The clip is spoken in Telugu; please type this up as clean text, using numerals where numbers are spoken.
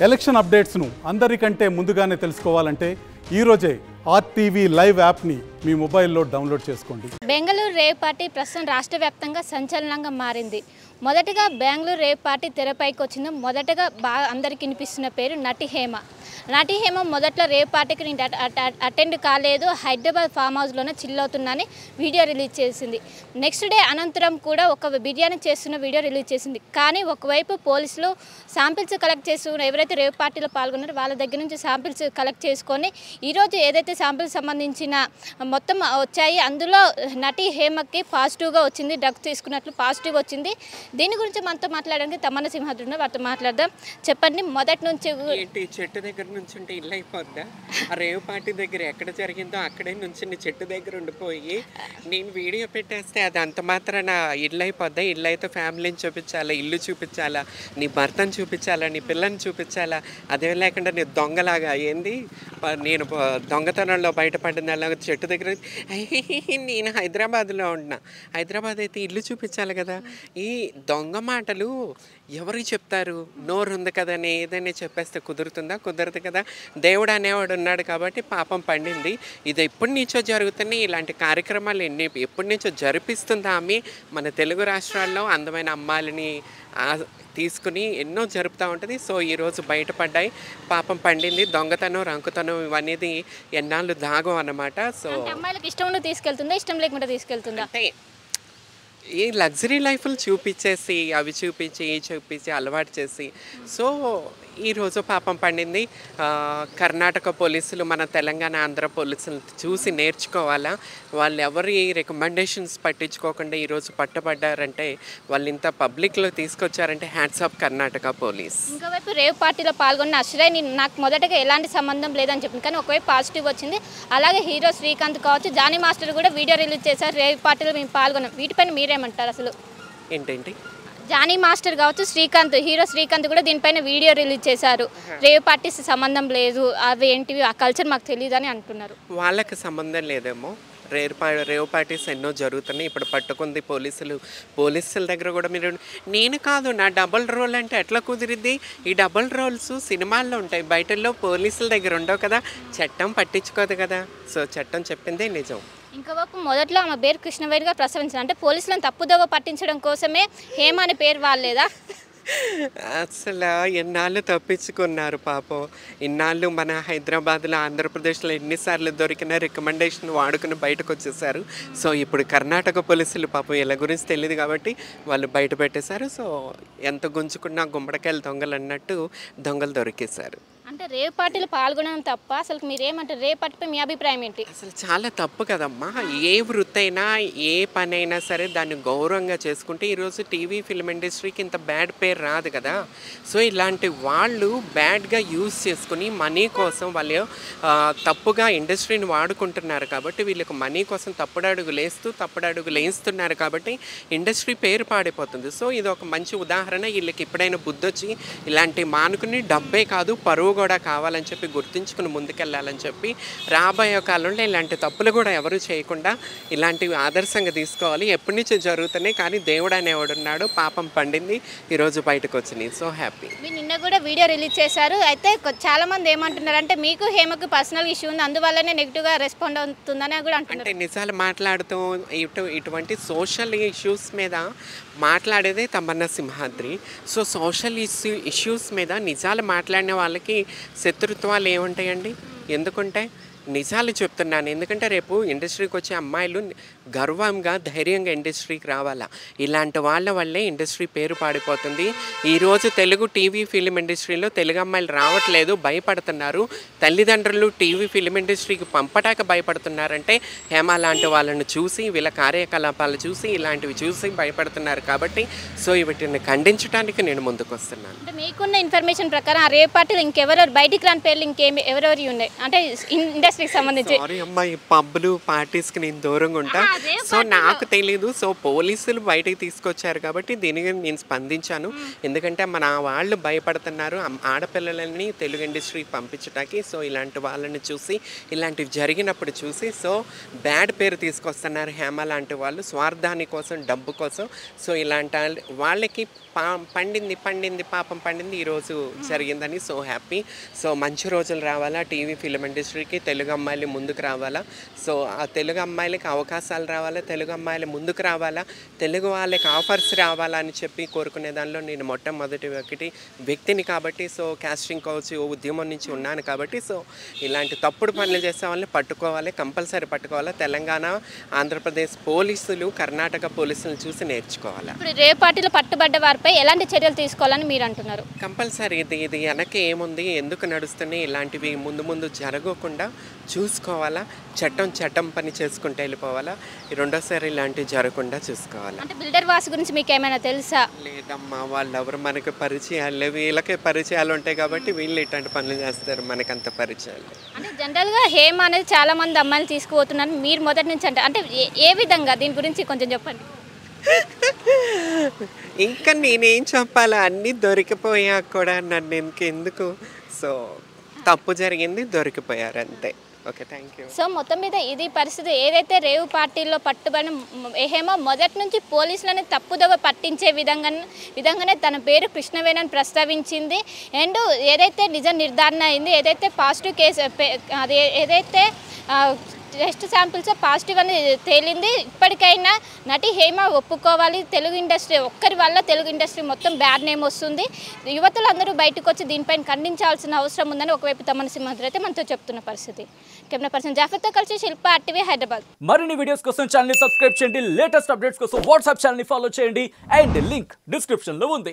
ఎలక్షన్ అప్డేట్స్ను అందరికంటే ముందుగానే తెలుసుకోవాలంటే ఈరోజే ఆర్టీవీ లైవ్ యాప్ని మీ మొబైల్లో డౌన్లోడ్ చేసుకోండి. బెంగళూరు రేవ్ పార్టీ ప్రస్తుతం రాష్ట్ర వ్యాప్తంగా సంచలనంగా మారింది. మొదటగా బెంగళూరు రేవ్ పార్టీ తెరపైకి వచ్చింది. మొదటగా బాగా అందరికీ వినిపిస్తున్న పేరు నటి హేమ. నటి హేమ మొదట్లో రేవ్ పార్టీకి నేను అటెండ్ కాలేదు, హైదరాబాద్ ఫామ్ హౌస్లోనే చిల్ అవుతున్నానని వీడియో రిలీజ్ చేసింది. నెక్స్ట్ డే అనంతరం కూడా ఒక బిర్యానీ చేస్తున్న వీడియో రిలీజ్ చేసింది. కానీ ఒకవైపు పోలీసులు శాంపిల్స్ కలెక్ట్ చేసుకుని ఎవరైతే రేవ్ పార్టీలో పాల్గొన్నారో వాళ్ళ దగ్గర నుంచి శాంపిల్స్ కలెక్ట్ చేసుకొని ఈరోజు ఏదైతే శాంపిల్స్ సంబంధించిన మొత్తం వచ్చాయి అందులో నటి హేమకి పాజిటివ్గా వచ్చింది, డ్రగ్స్ తీసుకున్నట్లు పాజిటివ్ వచ్చింది. దీని గురించి మనతో మాట్లాడడానికి తమన్నా సింహాద్రి వారితో మాట్లాడదాం. చెప్పండి, మొదటి నుంచి చెట్టు దగ్గర నుంచి ఉంటే ఇల్లు అయిపోద్దా? ఆ రేవ్ పార్టీ దగ్గర ఎక్కడ జరిగిందో అక్కడే నుంచి చెట్టు దగ్గర ఉండిపోయి నేను వీడియో పెట్టేస్తే అది అంత మాత్రాన ఇల్లు అయిపోద్దా? ఇల్లు అయితే ఫ్యామిలీని చూపించాలా, ఇల్లు చూపించాలా, నీ భర్తను చూపించాలా, నీ పిల్లని చూపించాలా? అదేం లేకుండా నేను దొంగలాగా ఏంది నేను దొంగతనంలో బయటపడింది అలాగ చెట్టు దగ్గర. నేను హైదరాబాద్లో ఉంటున్నా, హైదరాబాద్ అయితే ఇల్లు చూపించాలి కదా. ఈ దొంగ మాటలు ఎవరికి చెప్తారు? నోరు ఉంది కదని ఏదైనా చెప్పేస్తే కుదురుతుందా? కుదరదు కదా. దేవుడు అనేవాడు ఉన్నాడు కాబట్టి పాపం పండింది. ఇది ఎప్పటి నుంచో జరుగుతున్నాయి ఇలాంటి కార్యక్రమాలు ఎప్పటి నుంచో జరిపిస్తుంది ఆమె. మన తెలుగు రాష్ట్రాల్లో అందమైన అమ్మాయిలని తీసుకుని ఎన్నో జరుపుతూ ఉంటుంది. సో ఈరోజు బయటపడ్డాయి, పాపం పండింది. దొంగతనం, రంకుతనం ఇవన్నీ ఎన్నాళ్ళు దాగం అన్నమాట. సో అమ్మాయిలకు ఇష్టం ఉండి తీసుకెళ్తుందా, ఇష్టం లేకుండా తీసుకెళ్తుందా? అంటే ఈ లగ్జరీ లైఫ్లు చూపించేసి అవి చూపించి అలవాటు చేసి సో ఈరోజు పాపం పండింది. కర్ణాటక పోలీసులు మన తెలంగాణ ఆంధ్ర పోలీసులు చూసి నేర్చుకోవాలా. వాళ్ళు ఎవరి రికమెండేషన్స్ పట్టించుకోకుండా ఈరోజు పట్టబడ్డారంటే, వాళ్ళు ఇంత పబ్లిక్లో తీసుకొచ్చారంటే హ్యాట్స్ ఆఫ్ కర్ణాటక పోలీస్. ఇంకోవైపు రేవ్ పార్టీలో పాల్గొన్న అశ్రయ్ నాకు మొదటగా ఎలాంటి సంబంధం లేదని చెప్పింది, కానీ ఒకవైపు పాజిటివ్ వచ్చింది. అలాగే హీరో శ్రీకాంత్ కావచ్చు, జానీ మాస్టర్ కూడా వీడియో రిలీజ్ చేశారు, రేవ్ పార్టీలో మేము పాల్గొన్నాం. వీటిపైన మీరేమంటారు? అసలు ఏంటేంటి జానీ మాస్టర్ కావచ్చు, శ్రీకాంత్, హీరో శ్రీకాంత్ కూడా దీనిపైన వీడియో రిలీజ్ చేశారు. రేవ్ పార్టీస్ సంబంధం లేదు, అవి ఏంటివి, ఆ కల్చర్ మాకు తెలియదు అని అంటున్నారు. వాళ్ళకి సంబంధం లేదేమో. రేవ్ పార్టీస్ ఎన్నో జరుగుతున్నాయి. ఇప్పుడు పట్టుకుంది పోలీసుల దగ్గర కూడా. మీరు నేను కాదు నా డబుల్ రోల్ అంటే ఎట్లా కుదిరిద్ది? ఈ డబుల్ రోల్స్ సినిమాల్లో ఉంటాయి, బయటల్లో పోలీసుల దగ్గర ఉండవు కదా. చట్టం పట్టించుకోదు కదా. సో చట్టం చెప్పిందే నిజం. ఇంకోవైపు మొదట్లో ఆమె పేరు కృష్ణవేణిగా ప్రసవించారు, అంటే పోలీసులను తప్పుదోవ పట్టించడం కోసమే హేమ అనే పేరు వాళ్ళేదా? అసలు ఎన్నాళ్ళు తప్పించుకున్నారు పాపం. ఇన్నాళ్ళు మన హైదరాబాద్లో, ఆంధ్రప్రదేశ్లో ఎన్నిసార్లు దొరికిన రికమెండేషన్ వాడుకుని బయటకు వచ్చేసారు. సో ఇప్పుడు కర్ణాటక పోలీసులు పాపం ఇలా గురించి తెలియదు కాబట్టి వాళ్ళు బయట పెట్టేశారు. సో ఎంత గుంజుకున్నా గుమ్మడికాయలు దొంగలు అన్నట్టు దొంగలు దొరికేశారు. అంటే రేవ్ పార్టీలు పాల్గొనడం తప్ప? అసలు మీరేమంటారు? రేవ్ పార్టీపై మీ అభిప్రాయం ఏంటి? అసలు చాలా తప్పు కదమ్మా. ఏ వృత్తి అయినా, ఏ పని అయినా సరే దాన్ని గౌరవంగా చేసుకుంటే ఈరోజు టీవీ ఫిల్మ్ ఇండస్ట్రీకి ఇంత బ్యాడ్ పేరు రాదు కదా. సో ఇలాంటి వాళ్ళు బ్యాడ్గా యూజ్ చేసుకుని మనీ కోసం వాళ్ళు తప్పుగా ఇండస్ట్రీని వాడుకుంటున్నారు కాబట్టి, వీళ్ళకి మనీ కోసం తప్పుడు అడుగులు వేస్తున్నారు కాబట్టి ఇండస్ట్రీ పేరు పాడైపోతుంది. సో ఇది ఒక మంచి ఉదాహరణ. వీళ్ళకి ఎప్పుడైనా బుద్ధొచ్చి ఇలాంటి మానుకుని డబ్బే కాదు పరువు కూడా కావాలని చెప్పి గుర్తించుకుని ముందుకెళ్ళాలని చెప్పి రాబోయే కాలంలో ఇలాంటి తప్పులు కూడా ఎవరు చేయకుండా ఇలాంటివి ఆదర్శంగా తీసుకోవాలి. ఎప్పటి నుంచో జరుగుతున్నాయి కానీ దేవుడు అనేవాడు ఉన్నాడు, పాపం పండింది, ఈరోజు బయటకు వచ్చింది. So happy. మీరు నిన్న కూడా వీడియో రిలీజ్ చేశారు. అయితే చాలా మంది ఏమంటున్నారు అంటే మీకు హేమకు పర్సనల్ ఇష్యూ ఉంది, అందువల్లనే నెగిటివ్గా రెస్పాండ్ అవుతుందని కూడా అంటున్నారు. అంటే నిజాలు మాట్లాడుతూ ఇటువంటి సోషల్ ఇష్యూస్ మీద మాట్లాడేదే Tamannaah Simhadri. So social issues మీద నిజాలు మాట్లాడిన వాళ్ళకి శత్రుత్వాలు ఏముంటాయండి? ఎందుకుంటాయి? నిజాలు చెప్తున్నాను. ఎందుకంటే రేపు ఇండస్ట్రీకి వచ్చే అమ్మాయిలు గర్వంగా, ధైర్యంగా ఇండస్ట్రీకి రావాలా. ఇలాంటి వాళ్ళ వల్లే ఇండస్ట్రీ పేరు పాడిపోతుంది. ఈరోజు తెలుగు టీవీ ఫిలిం ఇండస్ట్రీలో తెలుగు అమ్మాయిలు రావట్లేదు, భయపడుతున్నారు. తల్లిదండ్రులు టీవీ ఫిలిం ఇండస్ట్రీకి పంపటాక భయపడుతున్నారంటే హేమ లాంటి వాళ్ళని చూసి, వీళ్ళ కార్యకలాపాలు చూసి, ఇలాంటివి చూసి భయపడుతున్నారు కాబట్టి సో వీటిని ఖండించడానికి నేను ముందుకు వస్తున్నాను. అంటే మీకున్న ఇన్ఫర్మేషన్ ప్రకారం ఆ రేవ్ పార్టీలు ఇంకెవరెవరు బయటికి రాని పేర్లు ఎవరెవరు ఉన్నాయి? అంటే ఇండస్ట్రీకి సంబంధించి. సారీ అమ్మా, ఈ పబ్బులు పార్టీస్కి నేను దూరంగా ఉంటా. సో నాకు తెలీదు. సో పోలీసులు బయటికి తీసుకొచ్చారు కాబట్టి దీనికి నేను స్పందించాను. ఎందుకంటే మన వాళ్ళు భయపడుతున్నారు ఆడపిల్లలని తెలుగు ఇండస్ట్రీకి పంపించడానికి. సో ఇలాంటి వాళ్ళని చూసి, ఇలాంటివి జరిగినప్పుడు చూసి, సో బ్యాడ్ పేరు తీసుకొస్తున్నారు హేమ లాంటి వాళ్ళు స్వార్థాని కోసం, డబ్బు కోసం. సో ఇలాంటి వాళ్ళకి పాపం పండింది ఈరోజు జరిగిందని. So happy. సో మంచి రోజులు రావాలా టీవీ ఫిలిం ఇండస్ట్రీకి, తెలుగు అమ్మాయిలు ముందుకు రావాలా. సో ఆ తెలుగు అమ్మాయిలకి అవకాశాలు రావాలా, తెలుగు అమ్మాయిలు ముందుకు రావాలా, తెలుగు వాళ్ళకి ఆఫర్స్ రావాలా అని చెప్పి కోరుకునే దానిలో నేను మొట్టమొదటి వ్యక్తిని కాబట్టి, సో కాస్టింగ్ కౌచ్ ఉద్యమం నుంచి ఉన్నాను కాబట్టి, సో ఇలాంటి తప్పుడు పనులు చేసే వాళ్ళని పట్టుకోవాలి, కంపల్సరీ పట్టుకోవాలి. తెలంగాణ, ఆంధ్రప్రదేశ్ పోలీసులు, కర్ణాటక పోలీసులను చూసి నేర్చుకోవాలి. ఇప్పుడు రేవ్ పార్టీలో పట్టుబడ్డ వారిపై ఎలాంటి చర్యలు తీసుకోవాలని మీరు అంటున్నారు? కంపల్సరీ ఇది వెనక ఏముంది, ఎందుకు నడుస్తున్నాయి, ఇలాంటివి ముందు జరగకుండా చూసుకోవాలా. చట్టం పని చేసుకుంటూ వెళ్ళిపోవాలా. రెండోసారి ఇలాంటివి జరగకుండా చూసుకోవాలా. అంటే బిల్డర్ వాసు గురించి మీకు ఏమైనా తెలుసా? లేదమ్మా, వాళ్ళు ఎవరు మనకి పరిచయాలు లేవు. వీళ్ళకే పరిచయాలు ఉంటాయి కాబట్టి వీళ్ళు ఇట్లాంటి పనులు చేస్తారు, మనకంత పరిచయాలు. అంటే జనరల్గా హేమ అనేది చాలా మంది అమ్మాయిలు తీసుకుపోతున్నారు, మీరు మొదటి నుంచి అంటే ఏ విధంగా దీని గురించి కొంచెం చెప్పండి. ఇంకా నేనేం చెప్పాలా, అన్నీ దొరికిపోయాక కూడా నన్ను ఇంకెందుకు. సో తప్పు జరిగింది, దొరికిపోయారు అంతే. Okay, thank you. సో మొత్తం మీద ఇది పరిస్థితి. ఏదైతే రేవు పార్టీలో పట్టుబడిన హేమ మొదటి నుంచి పోలీసులని తప్పుదోవ పట్టించే విధంగానే తన పేరు కృష్ణవేణని ప్రస్తావించింది. అండ్ ఏదైతే నిజ నిర్ధారణ అయింది, ఏదైతే పాజిటివ్ కేసు అది ఏదైతే టెస్ట్ శాంపిల్స్ పాజిటివ్ అని తేలింది. ఇప్పటికైనా నటి హేమ ఒప్పుకోవాలి. తెలుగు ఇండస్ట్రీ ఒక్కరి వల్ల తెలుగు ఇండస్ట్రీ మొత్తం బ్యాడ్ నేమ్ వస్తుంది. యువతులందరూ బయటకు వచ్చి దీనిపైన ఖండించాల్సిన అవసరం ఉందని ఒకవైపు తమన్ సింహాద్రి అయితే మనతో చెప్తున్న పరిస్థితి. కెమెరా పర్సన్ జాఫర్తో కలిసి శిల్ప, RTV హైదరాబాద్. మరిన్ని వీడియోస్ కోసం ఛానల్ ని సబ్స్క్రైబ్ చేయండి. లేటెస్ట్ అప్డేట్స్ కోసం వాట్సాప్ ఛానల్ ని ఫాలో చేయండి. అండ్ లింక్ డిస్క్రిప్షన్ లో ఉంది.